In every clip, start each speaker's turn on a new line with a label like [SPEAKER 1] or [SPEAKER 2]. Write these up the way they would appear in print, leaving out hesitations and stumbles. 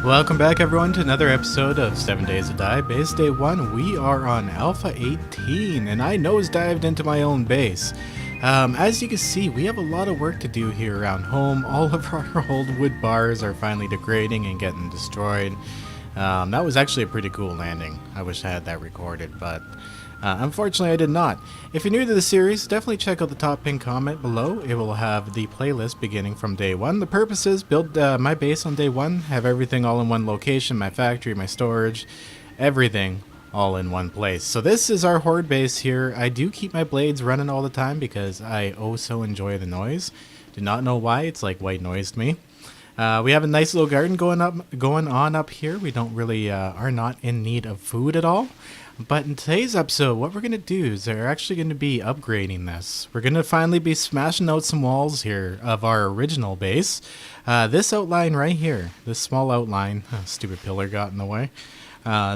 [SPEAKER 1] Welcome back everyone to another episode of 7 Days to Die. Base Day 1, we are on Alpha 18 and I nosedived into my own base. As you can see, we have a lot of work to do here around home. All of our old wood bars are finally degrading and getting destroyed. That was actually a pretty cool landing. I wish I had that recorded, but unfortunately I did not. If you're new to the series, definitely check out the top pinned comment below. It will have the playlist beginning from day 1. The purpose is build my base on day 1, have everything all in one location, my factory, my storage, everything all in one place. So this is our horde base here. I do keep my blades running all the time because I oh so enjoy the noise. Do not know why, it's like white noise to me. We have a nice little garden going on up here. We don't really are not in need of food at all. But in today's episode, what we're going to do is they're actually going to be upgrading this. We're going to finally be smashing out some walls here of our original base. This outline right here, this small outline, stupid pillar got in the way.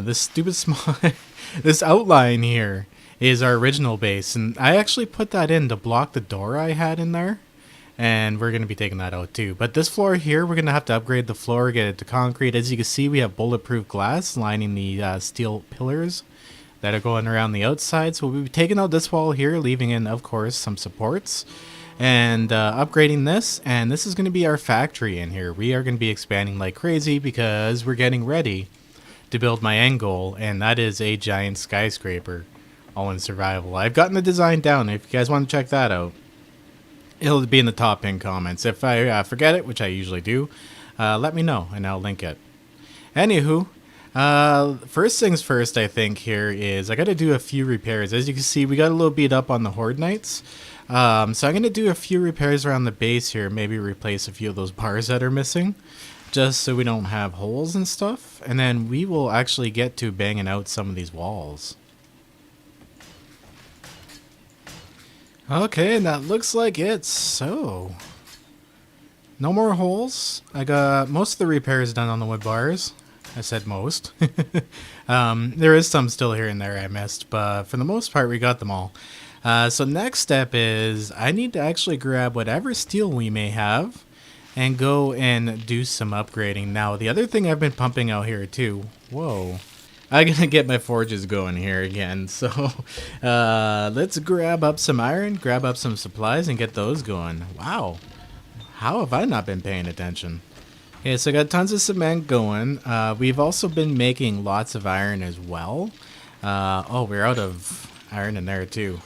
[SPEAKER 1] This outline here is our original base. And I actually put that in to block the door I had in there. And we're going to be taking that out too. But this floor here, we're going to have to upgrade the floor, get it to concrete. As you can see, we have bulletproof glass lining the steel pillars that are going around the outside. So we'll be taking out this wall here, leaving in, of course, some supports. And upgrading this. And this is going to be our factory in here. We are going to be expanding like crazy because we're getting ready to build my end goal. And that is a giant skyscraper, all in survival. I've gotten the design down. If you guys want to check that out, it'll be in the top pinned comments. If I forget it, which I usually do, let me know and I'll link it. Anywho, first things first, I think here is I got to do a few repairs. As you can see, we got a little beat up on the Horde Knights. So I'm going to do a few repairs around the base here. Maybe replace a few of those bars that are missing, just so we don't have holes and stuff. And then we will actually get to banging out some of these walls. Okay, and that looks like it. So, no more holes. I got most of the repairs done on the wood bars. I said most. There is some still here and there I missed, but for the most part we got them all. So next step is I need to actually grab whatever steel we may have and go and do some upgrading. Now, the other thing I've been pumping out here too. Whoa. I'm going to get my forges going here again. So let's grab up some iron, grab up some supplies, and get those going. Wow. How have I not been paying attention? Okay, so I got tons of cement going. We've also been making lots of iron as well. Oh, we're out of iron in there too.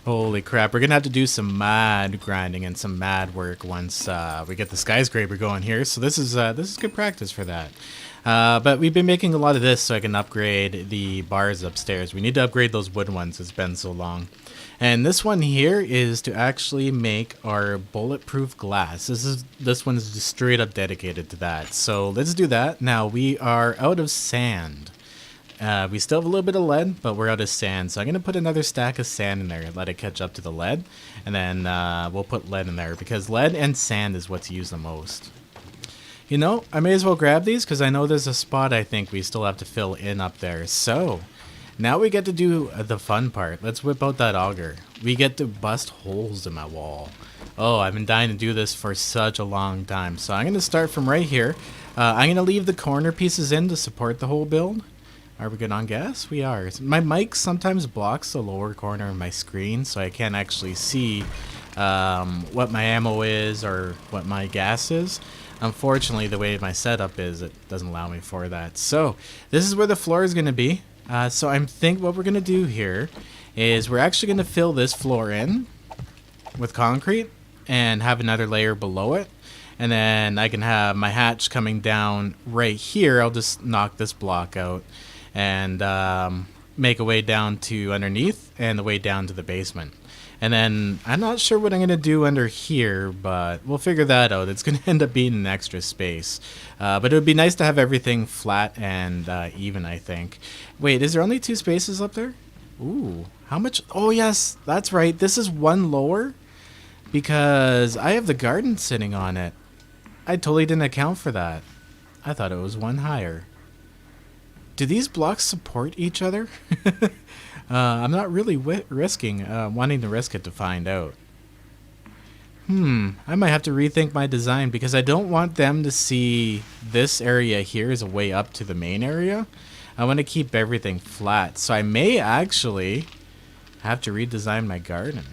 [SPEAKER 1] Holy crap. We're going to have to do some mad grinding and some mad work once we get the skyscraper going here. So this is good practice for that. But we've been making a lot of this so I can upgrade the bars upstairs. We need to upgrade those wood ones. It's been so long. And this one here is to actually make our bulletproof glass. This one's just straight up dedicated to that. So let's do that. Now we are out of sand. We still have a little bit of lead, but we're out of sand. So I'm going to put another stack of sand in there, let it catch up to the lead. And then we'll put lead in there because lead and sand is what's used the most. You know, I may as well grab these because I know there's a spot I think we still have to fill in up there. So, now we get to do the fun part. Let's whip out that auger. We get to bust holes in my wall. Oh, I've been dying to do this for such a long time. So I'm going to start from right here. I'm going to leave the corner pieces in to support the whole build. Are we good on gas? We are. My mic sometimes blocks the lower corner of my screen, so I can't actually see what my ammo is or what my gas is. Unfortunately, the way my setup is, it doesn't allow me for that. So, this is where the floor is going to be. So, I think what we're going to do here is we're actually going to fill this floor in with concrete and have another layer below it. And then I can have my hatch coming down right here. I'll just knock this block out and make a way down to underneath and the way down to the basement. And then I'm not sure what I'm going to do under here, but we'll figure that out. It's going to end up being an extra space. But it would be nice to have everything flat and even, I think. Wait, is there only 2 spaces up there? Ooh, how much? Oh, yes, that's right. This is one lower because I have the garden sitting on it. I totally didn't account for that. I thought it was one higher. Do these blocks support each other? I'm not really wanting to risk it to find out. I might have to rethink my design because I don't want them to see this area here as a way up to the main area. I want to keep everything flat. So I may actually have to redesign my garden.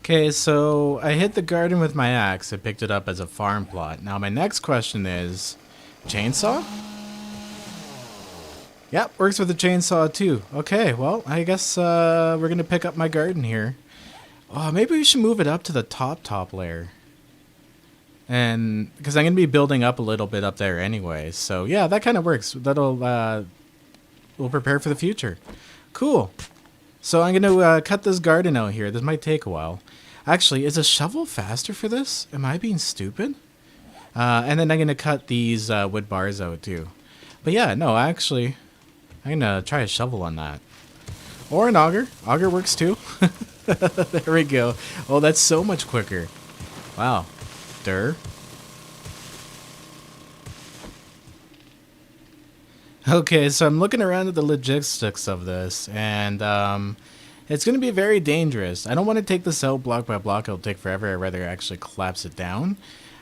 [SPEAKER 1] Okay, so I hit the garden with my axe. I picked it up as a farm plot. Now my next question is, chainsaw? Yep, works with the chainsaw too. Okay, well, I guess we're gonna pick up my garden here. Oh, maybe we should move it up to the top layer. And because I'm gonna be building up a little bit up there anyway. So yeah, that kind of works. That'll we'll prepare for the future. Cool. So I'm gonna cut this garden out here. This might take a while. Actually, is a shovel faster for this? Am I being stupid? And then I'm gonna cut these wood bars out too. But yeah, no, actually, I'm gonna try a shovel on that. Or an auger. Auger works too. There we go. Oh, that's so much quicker. Wow. Durr. Okay, so I'm looking around at the logistics of this, and it's going to be very dangerous. I don't want to take this out block by block. It'll take forever. I'd rather actually collapse it down.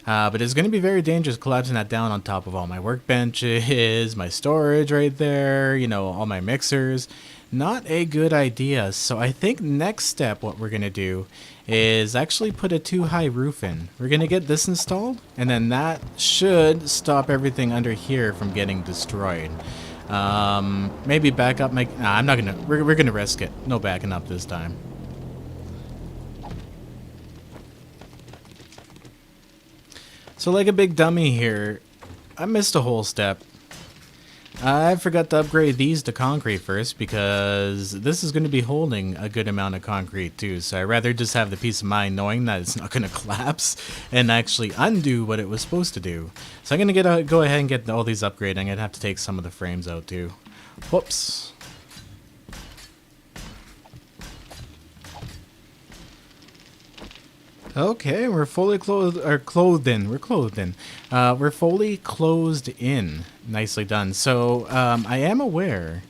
[SPEAKER 1] But it's going to be very dangerous collapsing that down on top of all my workbenches, my storage right there, you know, all my mixers. Not a good idea. So I think next step what we're going to do is actually put a too-high roof in. We're going to get this installed, and then that should stop everything under here from getting destroyed. Maybe back up my... Nah, I'm not going to... We're going to risk it. No backing up this time. So like a big dummy here, I missed a whole step. I forgot to upgrade these to concrete first because this is going to be holding a good amount of concrete too. So I'd rather just have the peace of mind knowing that it's not going to collapse and actually undo what it was supposed to do. So I'm going to go ahead and get all these upgraded. I'm going to have to take some of the frames out too. Whoops. Okay, we're fully clothed in. We're clothed in. We're fully closed in. Nicely done. So I am aware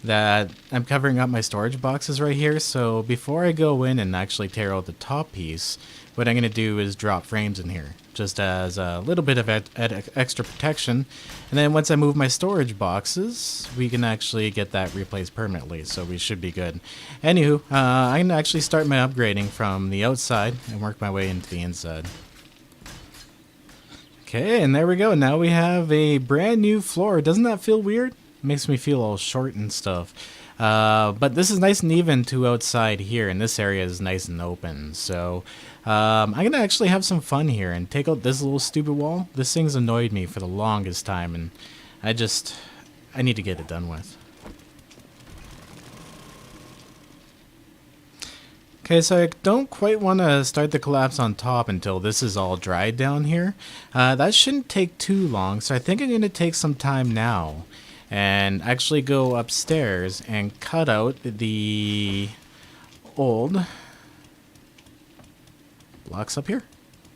[SPEAKER 1] that I'm covering up my storage boxes right here. So before I go in and actually tear out the top piece, what I'm going to do is drop frames in here, just as a little bit of extra protection. And then once I move my storage boxes, we can actually get that replaced permanently, so we should be good. Anywho, I'm going to actually start my upgrading from the outside and work my way into the inside. Okay, and there we go. Now we have a brand new floor. Doesn't that feel weird? It makes me feel all short and stuff. But this is nice and even to outside here, and this area is nice and open. So I'm going to actually have some fun here and take out this little stupid wall. This thing's annoyed me for the longest time, and I need to get it done with. Okay, so I don't quite want to start the collapse on top until this is all dried down here. That shouldn't take too long, so I think I'm going to take some time now and actually go upstairs and cut out the old blocks up here.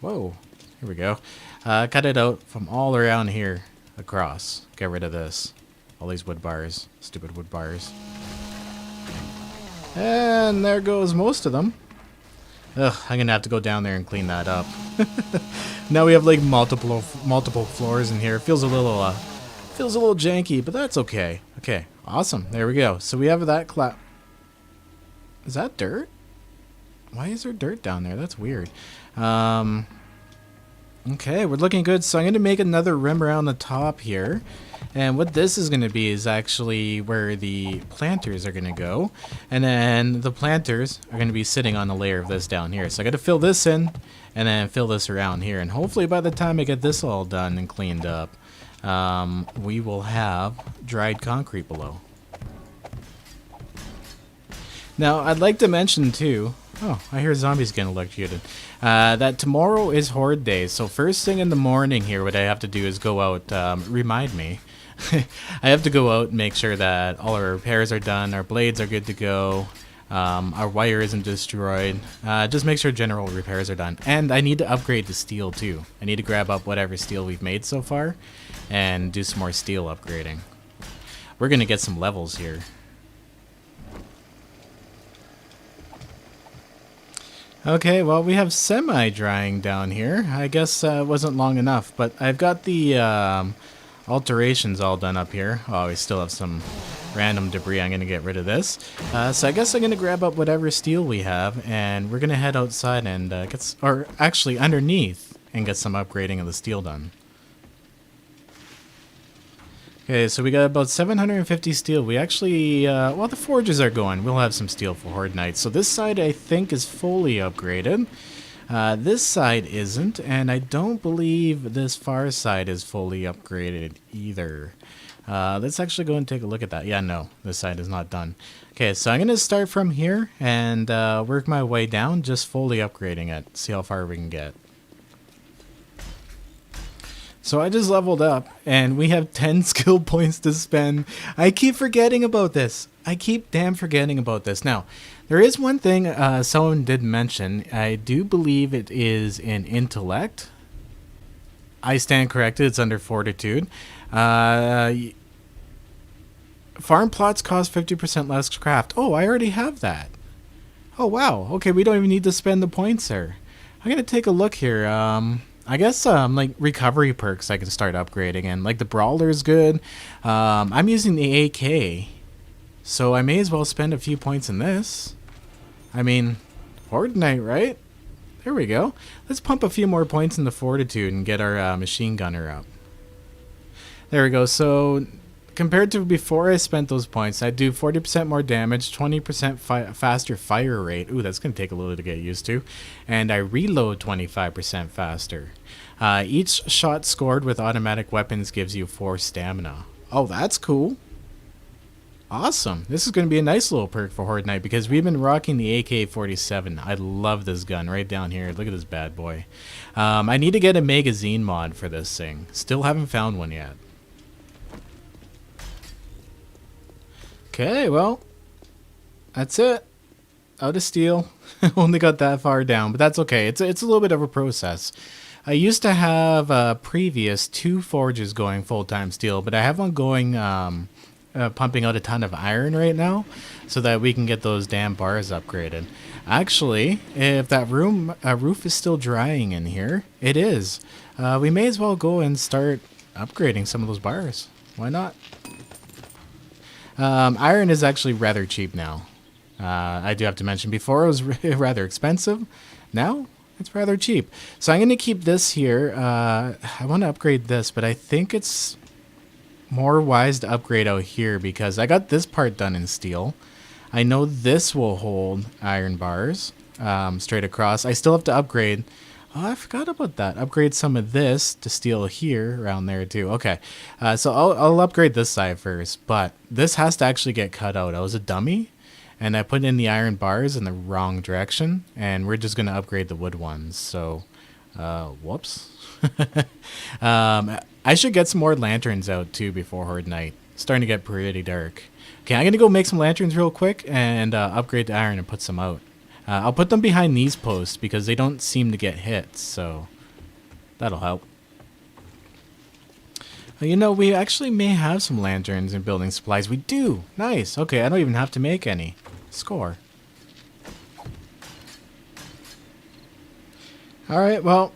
[SPEAKER 1] Whoa, here we go. Cut it out from all around here across. Get rid of this. All these wood bars. Stupid wood bars. And there goes most of them. Ugh, I'm gonna have to go down there and clean that up. Now we have like multiple floors in here. It feels a little janky, but that's okay. Okay, awesome. There we go. So we have that Is that dirt? Why is there dirt down there? That's weird. Okay, we're looking good. So I'm going to make another rim around the top here. And what this is going to be is actually where the planters are going to go. And then the planters are going to be sitting on a layer of this down here. So I got to fill this in and then fill this around here. And hopefully by the time I get this all done and cleaned up, we will have dried concrete below. Now, I'd like to mention too, oh, I hear zombies getting electrocuted, that tomorrow is Horde Day. So first thing in the morning here, what I have to do is go out, remind me, I have to go out and make sure that all our repairs are done, our blades are good to go, our wire isn't destroyed, just make sure general repairs are done. And I need to upgrade the steel too. I need to grab up whatever steel we've made so far and do some more steel upgrading. we're going to get some levels here. Okay, well, we have semi-drying down here. I guess it wasn't long enough, but I've got the alterations all done up here. Oh, we still have some random debris. I'm going to get rid of this. So I guess I'm going to grab up whatever steel we have, and we're going to head outside and or actually underneath, and get some upgrading of the steel done. Okay, so we got about 750 steel. We actually, while the forges are going, we'll have some steel for Horde Night. So this side, I think, is fully upgraded. This side isn't, and I don't believe this far side is fully upgraded either. Let's actually go and take a look at that. Yeah, no, this side is not done. Okay, so I'm going to start from here and work my way down, just fully upgrading it. See how far we can get. So I just leveled up, and we have 10 skill points to spend. I keep forgetting about this. I keep damn forgetting about this. Now, there is one thing someone did mention. I do believe it is in intellect. I stand corrected. It's under fortitude. Farm plots cost 50% less craft. Oh, I already have that. Oh, wow. Okay, we don't even need to spend the points there. I'm going to take a look here. I guess like recovery perks I can start upgrading, and like the brawler is good. I'm using the AK, so I may as well spend a few points in this. I mean, Horde Night, right? There we go. Let's pump a few more points in the fortitude and get our machine gunner up. There we go. So compared to before I spent those points, I do 40% more damage, 20% faster fire rate. Ooh, that's going to take a little to get used to. And I reload 25% faster. Each shot scored with automatic weapons gives you 4 stamina. Oh, that's cool. Awesome. This is going to be a nice little perk for Horde Night because we've been rocking the AK-47. I love this gun right down here. Look at this bad boy. I need to get a magazine mod for this thing. Still haven't found one yet. Okay, well, that's it. Out of steel. Only got that far down, but that's okay. It's a little bit of a process. I used to have previous 2 forges going full-time steel, but I have one going pumping out a ton of iron right now so that we can get those damn bars upgraded. Actually, if that roof is still drying in here, it is. We may as well go and start upgrading some of those bars. Why not? Iron is actually rather cheap now. I do have to mention, before it was rather expensive. Now it's rather cheap. So I'm going to keep this here. I want to upgrade this, but I think it's more wise to upgrade out here because I got this part done in steel. I know this will hold iron bars straight across. I still have to upgrade. Oh, I forgot about that. Upgrade some of this to steel here, around there too. Okay, so I'll upgrade this side first, but this has to actually get cut out. I was a dummy, and I put in the iron bars in the wrong direction, and we're just going to upgrade the wood ones. So, whoops. I should get some more lanterns out too before Horde Night. It's starting to get pretty dark. Okay, I'm going to go make some lanterns real quick and upgrade the iron and put some out. I'll put them behind these posts because they don't seem to get hit, so that'll help. You know, we actually may have some lanterns and building supplies. We do! Nice! Okay, I don't even have to make any. Score. Alright, well,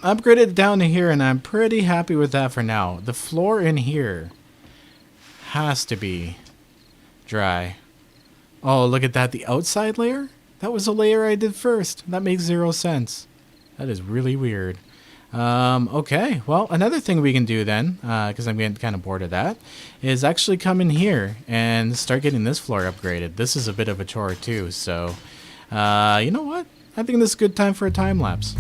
[SPEAKER 1] upgraded down to here, and I'm pretty happy with that for now. The floor in here has to be dry. Oh, look at that. The outside layer? That was a layer I did first. That makes 0 sense. That is really weird. Okay, well, another thing we can do then, because I'm getting kind of bored of that, is actually come in here and start getting this floor upgraded. This is a bit of a chore too, so you know what? I think this is a good time for a time lapse.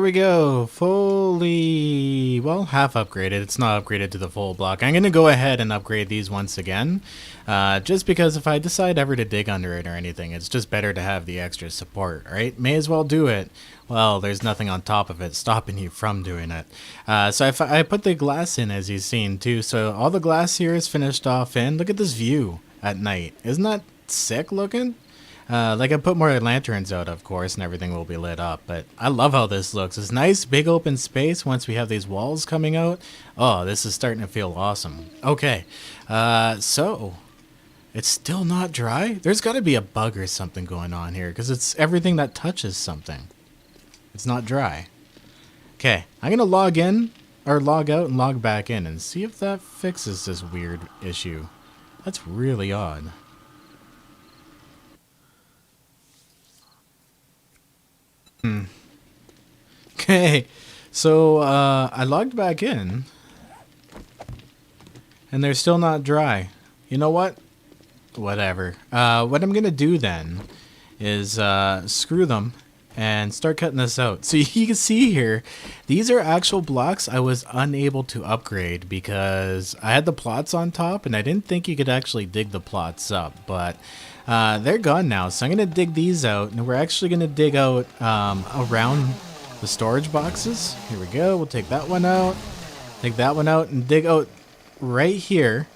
[SPEAKER 1] we go. Fully, well, half upgraded. It's not upgraded to the full block. I'm going to go ahead and upgrade these once again. Just because if I decide ever to dig under it or anything, it's just better to have the extra support, right? May as well do it. Well, there's nothing on top of it stopping you from doing it. So I put the glass in, as you've seen, too. So all the glass here is finished off in. Look at this view at night. Isn't that sick looking? Like I put more lanterns out, of course, and everything will be lit up, but I love how this looks. It's nice, big open space once we have these walls coming out. Oh, this is starting to feel awesome. Okay, so it's still not dry? There's got to be a bug or something going on here, because it's everything that touches something. It's not dry. Okay, I'm going to log in, or log out and log back in, and see if that fixes this weird issue. That's really odd. Okay, so I logged back in, and they're still not dry. You know what? Whatever. What I'm gonna do then is screw them and start cutting this out. So you can see here, these are actual blocks I was unable to upgrade because I had the plots on top, and I didn't think you could actually dig the plots up, but they're gone now. So I'm gonna dig these out, and we're actually gonna dig out around the storage boxes. Here we go. We'll take that one out, take that one out, and dig out right here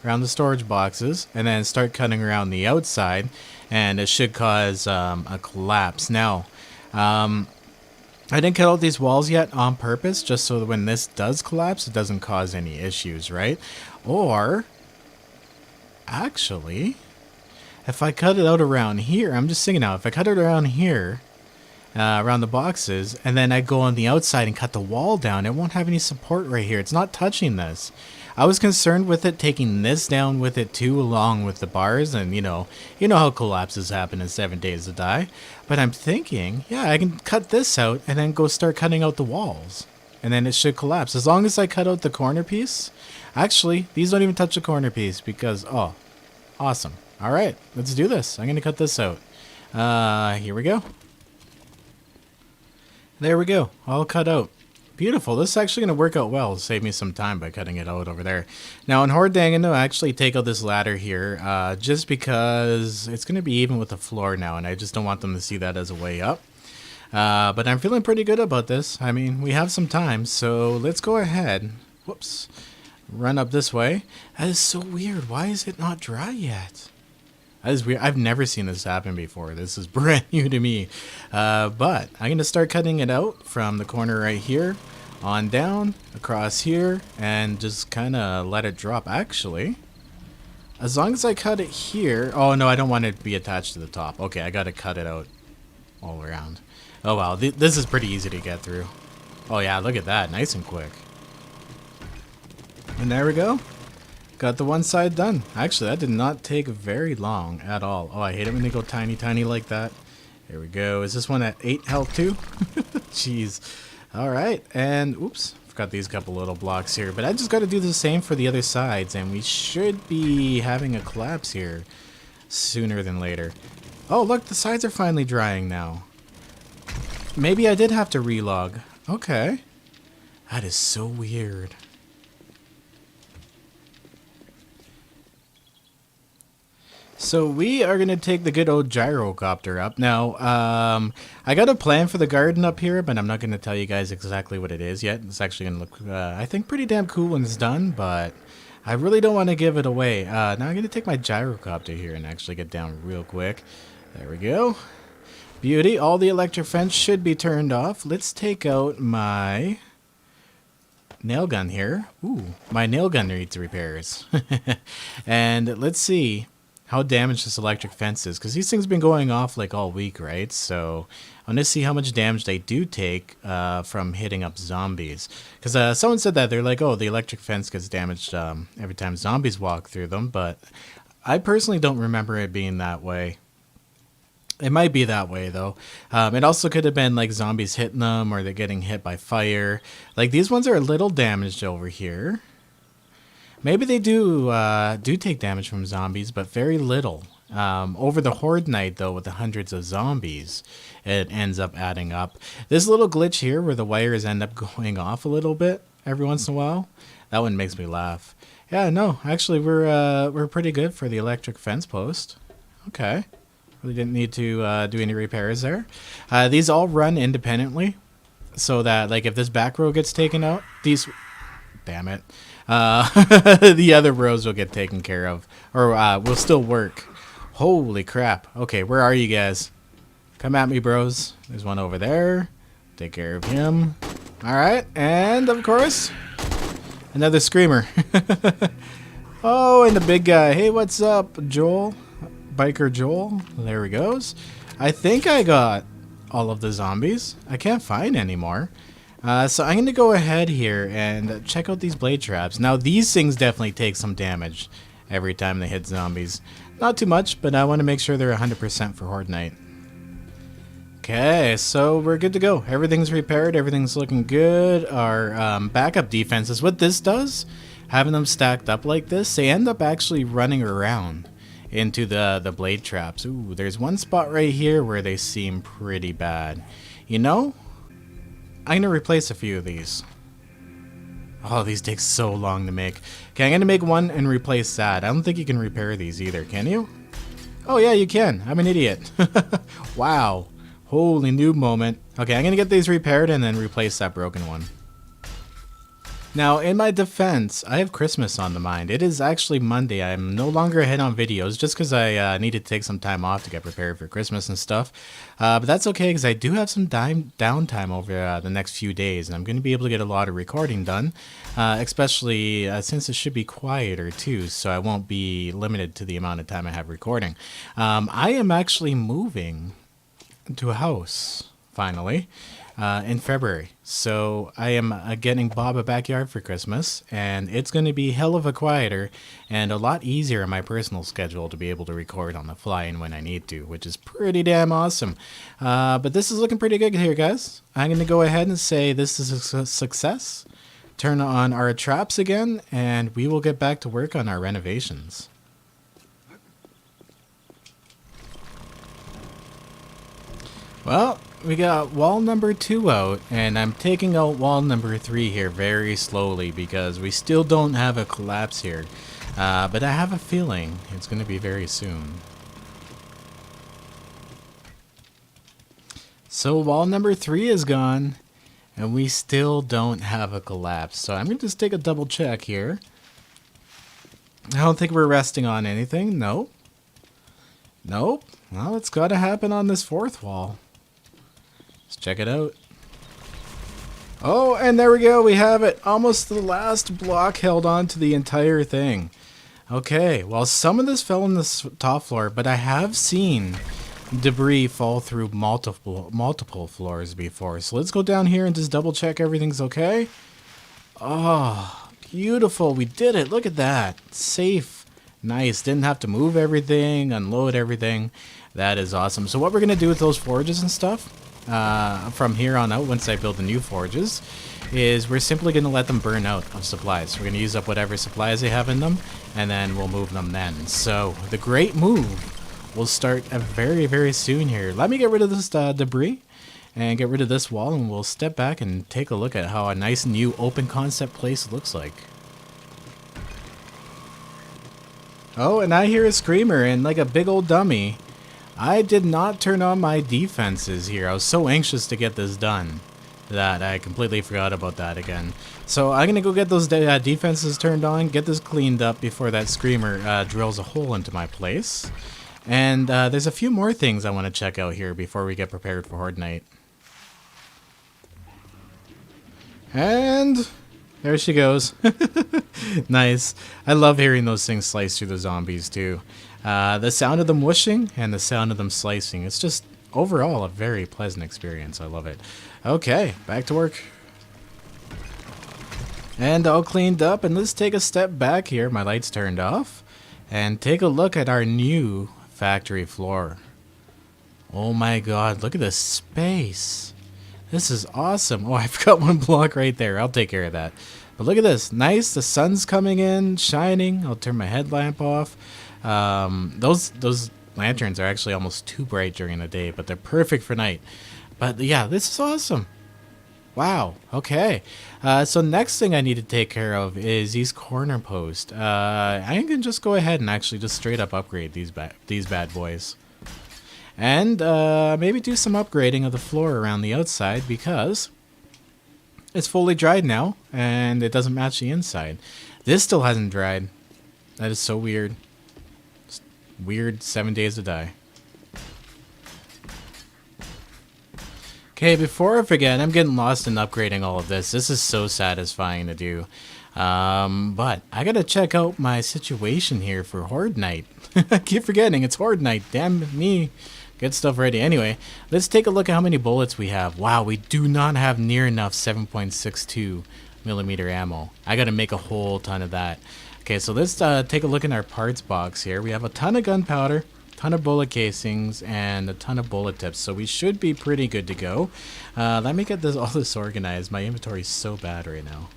[SPEAKER 1] around the storage boxes, and then start cutting around the outside, and it should cause a collapse. Now, I didn't cut out these walls yet on purpose, just so that when this does collapse, it doesn't cause any issues, right? Or, actually, if I cut it out around here, I'm just thinking now, if I cut it around here, around the boxes, and then I go on the outside and cut the wall down, it won't have any support right here. It's not touching this. I was concerned with it taking this down with it too, along with the bars, and you know how collapses happen in 7 Days to Die. But I'm thinking, yeah, I can cut this out and then go start cutting out the walls, and then it should collapse as long as I cut out the corner piece. Actually, these don't even touch the corner piece because, oh, awesome. All right, let's do this. I'm gonna cut this out. Here we go. There we go, all cut out. Beautiful. This is actually going to work out well. It'll save me some time by cutting it out over there. Now in Horde, I'm going to actually take out this ladder here, just because it's going to be even with the floor now, and I just don't want them to see that as a way up. But I'm feeling pretty good about this. I mean, we have some time, so let's go ahead. Whoops. Run up this way. That is so weird. Why is it not dry yet? That is weird. I've never seen this happen before. This is brand new to me. But I'm going to start cutting it out from the corner right here on down, across here, and just kind of let it drop. Actually, as long as I cut it here... Oh, no, I don't want it to be attached to the top. Okay, I got to cut it out all around. Oh, wow. This is pretty easy to get through. Oh, yeah, look at that. Nice and quick. And there we go. Got the one side done. Actually, that did not take very long at all. Oh, I hate it when they go tiny, tiny like that. There we go. Is this one at 8 health too? Jeez. All right. And, oops. Forgot these couple little blocks here. But I just got to do the same for the other sides. And we should be having a collapse here sooner than later. Oh, look. The sides are finally drying now. Maybe I did have to relog. Okay. That is so weird. So we are going to take the good old gyrocopter up. Now, I got a plan for the garden up here, but I'm not going to tell you guys exactly what it is yet. It's actually going to look, I think, pretty damn cool when it's done, but I really don't want to give it away. Now I'm going to take my gyrocopter here and actually get down real quick. There we go. Beauty. All the electric fence should be turned off. Let's take out my nail gun here. Ooh, my nail gun needs repairs. And let's see how damaged this electric fence is, because these things have been going off like all week, right? So I want to see how much damage they do take from hitting up zombies. Because someone said that, they're like, oh, the electric fence gets damaged every time zombies walk through them, but I personally don't remember it being that way. It might be that way, though. It also could have been like zombies hitting them, or they're getting hit by fire. Like, these ones are a little damaged over here. Maybe they do take damage from zombies, but very little. Over the Horde night, though, with the hundreds of zombies, it ends up adding up. This little glitch here where the wires end up going off a little bit every once in a while, that one makes me laugh. Yeah, no, actually, we're pretty good for the electric fence post. Okay. Really didn't need to do any repairs there. These all run independently, so that, like, if this back row gets taken out, these... Damn it. The other rows will get taken care of, or will still work. Holy crap. Okay, where are you guys? Come at me, bros. There's one over there. Take care of him. Alright, and of course, another screamer. Oh, and the big guy. Hey, what's up, Joel? Biker Joel. There he goes. I think I got all of the zombies. I can't find any more. So I'm going to go ahead here and check out these blade traps. Now, these things definitely take some damage every time they hit zombies. Not too much, but I want to make sure they're 100% for Horde Night. Okay, so we're good to go. Everything's repaired. Everything's looking good. Our backup defenses, what this does, having them stacked up like this, they end up actually running around into the blade traps. Ooh, there's one spot right here where they seem pretty bad. You know, I'm going to replace a few of these. Oh, these take so long to make. Okay, I'm going to make one and replace that. I don't think you can repair these either, can you? Oh, yeah, you can. I'm an idiot. Wow. Holy noob moment. Okay, I'm going to get these repaired and then replace that broken one. Now, in my defense, I have Christmas on the mind. It is actually Monday. I'm no longer ahead on videos just because I needed to take some time off to get prepared for Christmas and stuff. But that's okay because I do have some downtime over the next few days, and I'm going to be able to get a lot of recording done, especially since it should be quieter too, so I won't be limited to the amount of time I have recording. I am actually moving to a house, finally. In February. So I am getting Bob a backyard for Christmas, and it's going to be hell of a quieter and a lot easier in my personal schedule to be able to record on the fly and when I need to, which is pretty damn awesome. But this is looking pretty good here, guys. I'm going to go ahead and say this is a success. Turn on our traps again, and we will get back to work on our renovations. Well, we got wall number 2 out, and I'm taking out wall number 3 here very slowly because we still don't have a collapse here. But I have a feeling it's going to be very soon. So wall number 3 is gone, and we still don't have a collapse. So I'm going to just take a double check here. I don't think we're resting on anything. Nope. Nope. Well, it's got to happen on this 4th wall. Let's check it out. Oh, and there we go. We have it. Almost the last block held on to the entire thing. Okay, well, some of this fell on the top floor, but I have seen debris fall through multiple floors before. So let's go down here and just double check everything's okay. Oh, beautiful. We did it. Look at that. Safe. Nice. Didn't have to move everything, unload everything. That is awesome. So what we're going to do with those forges and stuff from here on out, once I build the new forges, is we're simply going to let them burn out of supplies. We're going to use up whatever supplies they have in them, and then we'll move them then. So the great move will start very, very soon here. Let me get rid of this debris and get rid of this wall, and we'll step back and take a look at how a nice new open concept place looks like. Oh, and I hear a screamer, and like a big old dummy, I did not turn on my defenses here. I was so anxious to get this done that I completely forgot about that again. So I'm going to go get those defenses turned on, get this cleaned up before that screamer drills a hole into my place. And there's a few more things I want to check out here before we get prepared for Horde Night. And there she goes. Nice. I love hearing those things slice through the zombies too. The sound of them whooshing and the sound of them slicing. It's just overall a very pleasant experience. I love it. Okay, back to work. And all cleaned up, and let's take a step back here. My lights turned off. And take a look at our new factory floor. Oh my god, look at this space. This is awesome. Oh, I've got one block right there. I'll take care of that. But look at this. Nice. The sun's coming in, shining. I'll turn my headlamp off. Those lanterns are actually almost too bright during the day, but they're perfect for night. But yeah, this is awesome. Wow. Okay. So next thing I need to take care of is these corner posts. I can just go ahead and actually just straight up upgrade these bad boys. And maybe do some upgrading of the floor around the outside because it's fully dried now and it doesn't match the inside. This still hasn't dried. That is so weird. It's weird 7 days to die. Okay, before I forget, I'm getting lost in upgrading all of this. This is so satisfying to do. But I gotta check out my situation here for Horde Night. I keep forgetting, it's Horde Night. Damn me. Get stuff ready. Anyway, let's take a look at how many bullets we have. Wow, we do not have near enough 7.62 millimeter ammo. I gotta make a whole ton of that. Okay, so let's take a look in our parts box here. We have a ton of gunpowder, ton of bullet casings, and a ton of bullet tips, so we should be pretty good to go. Let me get all this organized. My inventory is so bad right now.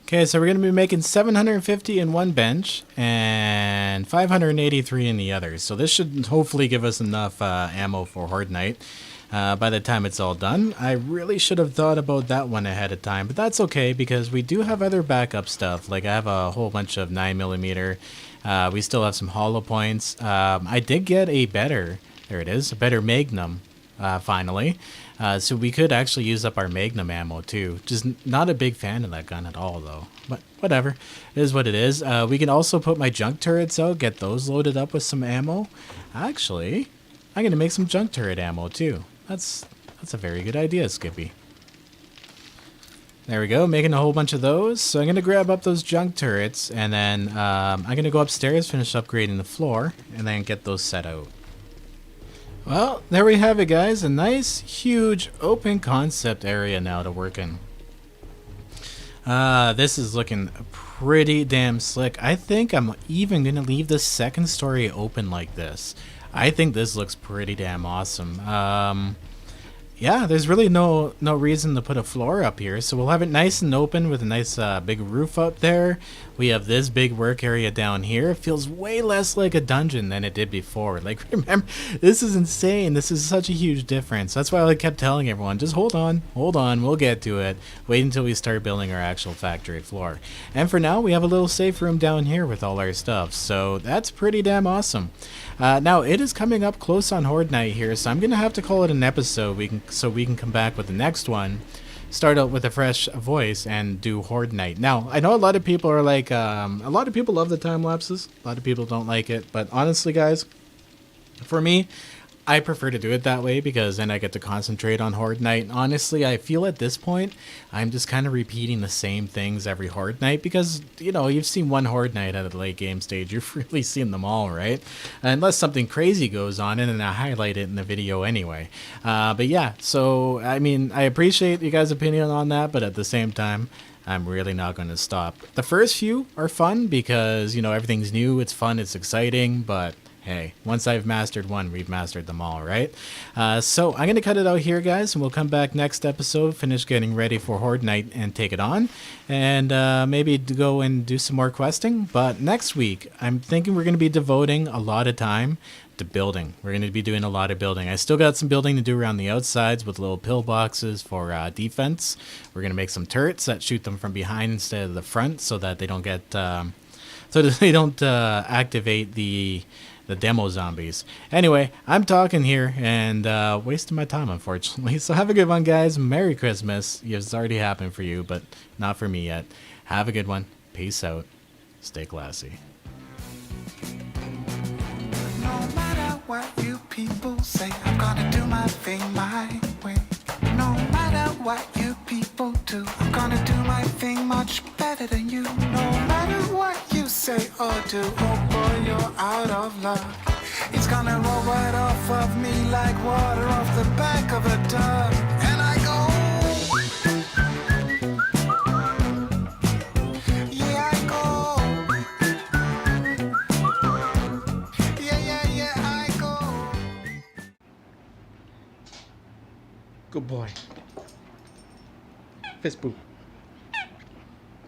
[SPEAKER 1] Okay, so we're going to be making 750 in one bench and 583 in the other, so this should hopefully give us enough ammo for Horde Night. By the time it's all done. I really should have thought about that one ahead of time, but that's okay because we do have other backup stuff. Like I have a whole bunch of 9mm. We still have some hollow points. I did get a better, there it is, a better Magnum finally. So we could actually use up our Magnum ammo too. Just not a big fan of that gun at all though, but whatever. It is what it is. We can also put my junk turrets out, get those loaded up with some ammo. Actually, I'm going to make some junk turret ammo too. That's a very good idea, Skippy. There we go, making a whole bunch of those. So I'm going to grab up those junk turrets, and then I'm going to go upstairs, finish upgrading the floor, and then get those set out. Well, there we have it, guys. A nice, huge, open concept area now to work in. This is looking pretty damn slick. I think I'm even going to leave the second story open like this. I think this looks pretty damn awesome. Yeah, there's really no reason to put a floor up here, so we'll have it nice and open with a nice big roof up there. We have this big work area down here. It feels way less like a dungeon than it did before. Like, remember, this is insane. This is such a huge difference. That's why I kept telling everyone, just hold on, we'll get to it. Wait until we start building our actual factory floor. And for now, we have a little safe room down here with all our stuff, so that's pretty damn awesome. Now, it is coming up close on Horde Night here, so I'm going to have to call it an episode so we can come back with the next one, start out with a fresh voice, and do Horde Night. Now, I know a lot of people are like, a lot of people love the time lapses, a lot of people don't like it, but honestly, guys, for me, I prefer to do it that way because then I get to concentrate on Horde Night. Honestly, I feel at this point, I'm just kind of repeating the same things every Horde Night because, you know, you've seen one Horde Night at the late game stage. You've really seen them all, right? Unless something crazy goes on and then I highlight it in the video anyway. But yeah, so, I mean, I appreciate you guys' opinion on that, but at the same time, I'm really not going to stop. The first few are fun because, you know, everything's new, it's fun, it's exciting, but hey, once I've mastered one, we've mastered them all, right? So I'm going to cut it out here, guys, and we'll come back next episode, finish getting ready for Horde Night and take it on, and maybe go and do some more questing. But next week, I'm thinking we're going to be devoting a lot of time to building. We're going to be doing a lot of building. I still got some building to do around the outsides with little pillboxes for defense. We're going to make some turrets that shoot them from behind instead of the front so that they don't get... activate the demo zombies. Anyway, I'm talking here and wasting my time, unfortunately. So have a good one, guys. Merry Christmas. It's already happened for you, but not for me yet. Have a good one. Peace out. Stay classy.
[SPEAKER 2] No matter what you people say, I'm gonna do my thing my way. No matter what you people do, I'm gonna do my thing much better than you. No matter what you say or do, oh boy, you're out of luck. It's gonna roll right off of me like water off the back of a duck. And I go, yeah, I go. Yeah, I go.
[SPEAKER 1] Good boy. Fist bump.